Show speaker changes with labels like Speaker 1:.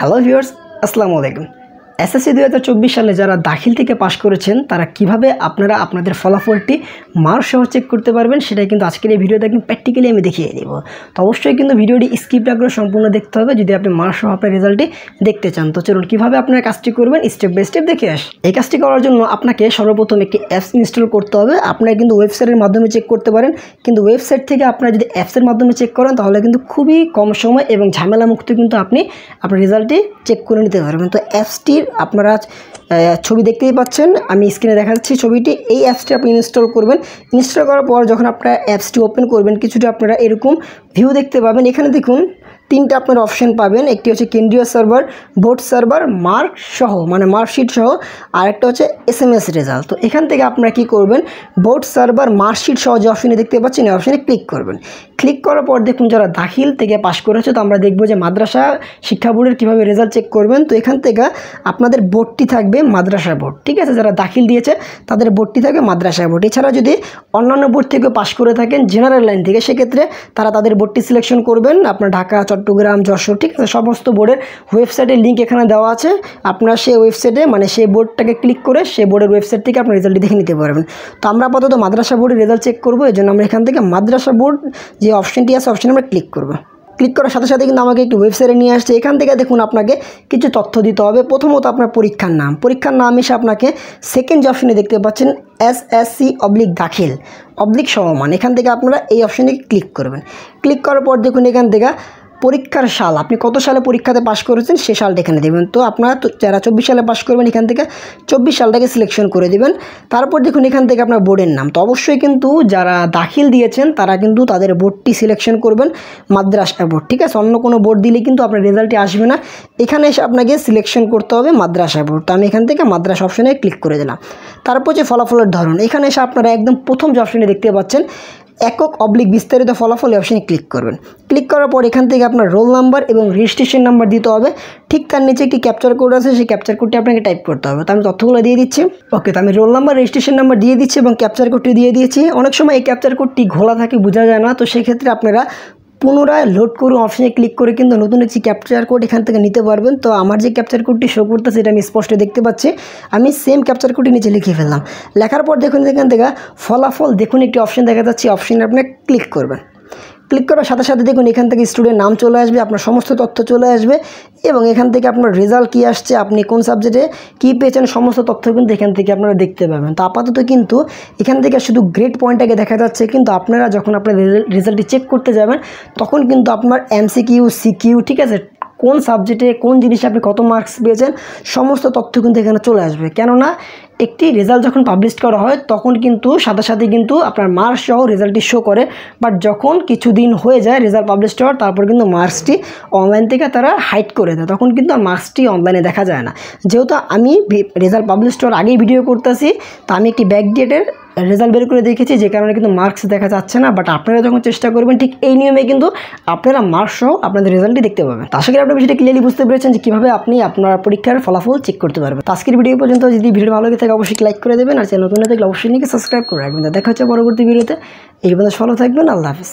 Speaker 1: Hello viewers, আসসালামু আলাইকুম। SSC 2024 সালে যারা দাখিল থেকে পাশ করেছেন তারা কিভাবে আপনারা আপনাদের ফলাফলটি মার্ক সহ চেক করতে পারবেন সেটাই কিন্তু আজকের এই ভিডিওতে একদম প্র্যাকটিক্যালি আমি দেখিয়ে দেব। তো অবশ্যই কিন্তু ভিডিওটি স্কিপ না করে সম্পূর্ণ দেখতে হবে যদি আপনি মার্ক সহ আপনার রেজাল্টটি দেখতে চান। তো চলুন কীভাবে আপনার কাজটি করবেন স্টেপ বাই স্টেপ দেখে আসি। এই কাজটি করার জন্য আপনাকে সর্বপ্রথম একটি অ্যাপস ইনস্টল করতে হবে। আপনারা কিন্তু ওয়েবসাইটের মাধ্যমে চেক করতে পারেন, কিন্তু ওয়েবসাইট থেকে আপনারা যদি অ্যাপসের মাধ্যমে চেক করেন তাহলে কিন্তু খুবই কম সময় এবং ঝামেলা মুক্ত কিন্তু আপনি আপনার রেজাল্টটি চেক করে নিতে পারবেন। তো অ্যাপসটির আপনারা ছবি দেখতেই পাচ্ছেন, আমি স্ক্রিনে দেখাচ্ছি ছবিটি। এই অ্যাপসটি আপনি ইনস্টল করবেন। ইনস্টল করার পর যখন আপনারা অ্যাপসটি ওপেন করবেন কিছুটা আপনারা এরকম ভিউ দেখতে পাবেন। এখানে দেখুন তিনটা আপনার অপশন পাবেন। একটি হচ্ছে কেন্দ্রীয় সার্ভার, বোর্ড সার্ভার, মার্ক সহ মানে মার্কশিট সহ, আর একটা হচ্ছে SMS রেজাল্ট। তো এখান থেকে আপনারা কি করবেন, বোর্ড সার্ভার মার্কশিট সহ যে অপশনে দেখতে পাচ্ছেন এই অপশনে ক্লিক করবেন। ক্লিক করার পর দেখুন যারা দাখিল থেকে পাশ করেছে, তো আমরা দেখব যে মাদ্রাসা শিক্ষা বোর্ডের কীভাবে রেজাল্ট চেক করবেন। তো এখান থেকে আপনাদের বোর্ডটি থাকবে মাদ্রাসা বোর্ড, ঠিক আছে। যারা দাখিল দিয়েছে তাদের বোর্ডটি থাকবে মাদ্রাসা বোর্ড। এছাড়া যদি অন্যান্য বোর্ড থেকে পাশ করে থাকেন জেনারেল লাইন থেকে, সেক্ষেত্রে তারা তাদের বোর্ডটি সিলেকশন করবেন। আপনার ঢাকা, চট্টগ্রাম, যশোর, ঠিক আছে। সমস্ত বোর্ডের ওয়েবসাইটের লিঙ্ক এখানে দেওয়া আছে। আপনারা সেই ওয়েবসাইটে মানে সেই বোর্ডটাকে ক্লিক করে সেই বোর্ডের ওয়েবসাইট থেকে আপনার রেজাল্টটি দেখে নিতে পারবেন। তো আমরা আপাতত মাদ্রাসা বোর্ডের রেজাল্ট চেক করবো, এই জন্য আমরা এখান থেকে মাদ্রাসা বোর্ড যে অপশনটি আছে অপশনে আমরা ক্লিক করবো। ক্লিক করার সাথে সাথে কিন্তু আমাকে একটু ওয়েবসাইটে নিয়ে আসছে। এখান থেকে দেখুন আপনাকে কিছু তথ্য দিতে হবে। প্রথমত আপনার পরীক্ষার নাম এসে আপনাকে সেকেন্ড যে অপশনে দেখতে পাচ্ছেন SSC দাখিল সমমান, এখান থেকে আপনারা এই অপশনে ক্লিক করবেন। ক্লিক করার পর দেখুন এখান থেকে পরীক্ষার সাল, আপনি কত সালে পরীক্ষাতে পাশ করেছেন সে সালটা এখানে দেবেন। তো আপনারা যারা 24 সালে পাশ করবেন এখান থেকে 24 সালটাকে সিলেকশন করে দেবেন। তারপর দেখুন এখান থেকে আপনার বোর্ডের নাম। তো অবশ্যই কিন্তু যারা দাখিল দিয়েছেন তারা কিন্তু তাদের বোর্ডটি সিলেকশন করবেন মাদ্রাসা বোর্ড, ঠিক আছে। অন্য কোনো বোর্ড দিলে কিন্তু আপনার রেজাল্টটি আসবে না। এখানে এসে আপনাকে সিলেকশন করতে হবে মাদ্রাসা বোর্ড। তো আমি এখান থেকে মাদ্রাসা অপশনে ক্লিক করে দিলাম। তারপর যে ফলাফলের ধরন, এখানে এসে আপনারা একদম প্রথম যে অপশনে দেখতে পাচ্ছেন একক বিস্তারিত ফলাফল এই অপশনে ক্লিক করবেন। ক্লিক করার পর এখান থেকে আপনার রোল নাম্বার এবং রেজিস্ট্রেশন নাম্বার দিতে হবে। ঠিক তার নিচে একটি ক্যাপচার কোড আছে, সেই ক্যাপচার কোডটি আপনাকে টাইপ করতে হবে। তো আমি তথ্যগুলো দিয়ে দিচ্ছি। ওকে, তো আমি রোল নাম্বার, রেজিস্ট্রেশন নাম্বার দিয়ে দিচ্ছি এবং ক্যাপচার কোডটি দিয়ে দিয়েছি। অনেক সময় এই ক্যাপচার কোডটি ঘোলা থাকে, বোঝা যায় না। তো সেক্ষেত্রে আপনারা পুনরায় লোড করুন অপশনে ক্লিক করে কিন্তু নতুন একটি ক্যাপচার কোড এখান থেকে নিতে পারবেন। তো আমার যে ক্যাপচার কোডটি শো করতেছে সেটা আমি স্পষ্ট দেখতে পাচ্ছি। আমি সেম ক্যাপচার কোডটি নিচে লিখে ফেললাম। লেখার পর দেখুন এখান থেকে ফলাফল দেখুন একটি অপশন দেখা যাচ্ছে, অপশনে আপনি ক্লিক করবেন। ক্লিক করার সাথে সাথে দেখুন এখান থেকে স্টুডেন্ট নাম চলে আসবে, আপনার সমস্ত তথ্য চলে আসবে এবং এখান থেকে আপনার রেজাল্ট কী আসছে, আপনি কোন সাবজেক্টে কী পেয়েছেন সমস্ত তথ্য কিন্তু এখান থেকে আপনারা দেখতে পাবেন। তো আপাতত কিন্তু এখান থেকে শুধু গ্রেড পয়েন্টটাকে দেখা যাচ্ছে, কিন্তু আপনারা যখন আপনার রেজাল্টটি চেক করতে যাবেন তখন কিন্তু আপনার MCQ, CQ, ঠিক আছে, কোন সাবজেক্টে কোন জিনিসে আপনি কত মার্কস পেয়েছেন সমস্ত তথ্য কিন্তু এখানে চলে আসবে। কেননা একটি রেজাল্ট যখন পাবলিশ করা হয় তখন কিন্তু সাথে সাথে কিন্তু আপনার মার্কস সহ রেজাল্টটি শো করে, বাট যখন কিছুদিন হয়ে যায় রেজাল্ট পাবলিশ হওয়ার তারপর কিন্তু মার্কসটি অনলাইন থেকে তারা হাইড করে দেয়, তখন কিন্তু আর মার্কসটি অনলাইনে দেখা যায় না। যেহেতু আমি রেজাল্ট পাবলিশ হওয়ার আগেই ভিডিও করতেছি, তো আমি একটি ব্যাকডেটের রেজাল্ট বের করে দেখেছি, যে কারণে কিন্তু মার্কস দেখা যাচ্ছে না। বাট আপনারা যখন চেষ্টা করবেন ঠিক এই নিয়মে কিন্তু আপনারা মার্কস সহ আপনাদের রেজাল্টটি দেখতে পাবেন। আশা করি আপনারা বিষয়টা ক্লিয়ারলি বুঝতে পেরেছেন যে কীভাবে আপনি আপনার পরীক্ষার ফলাফল চেক করতে পারবেন। আজকের ভিডিও পর্যন্ত যদি ভিডিও ভালো লাগে থাকে অবশ্যই লাইক করে দেবেন, আর চ্যানেল নতুন থাকলে অবশ্যই সাবস্ক্রাইব করে রাখবেন। দেখা হচ্ছে পরবর্তী ভিডিওতে। এই পর্যন্ত ভালো থাকবেন। আল্লাহ হাফিজ।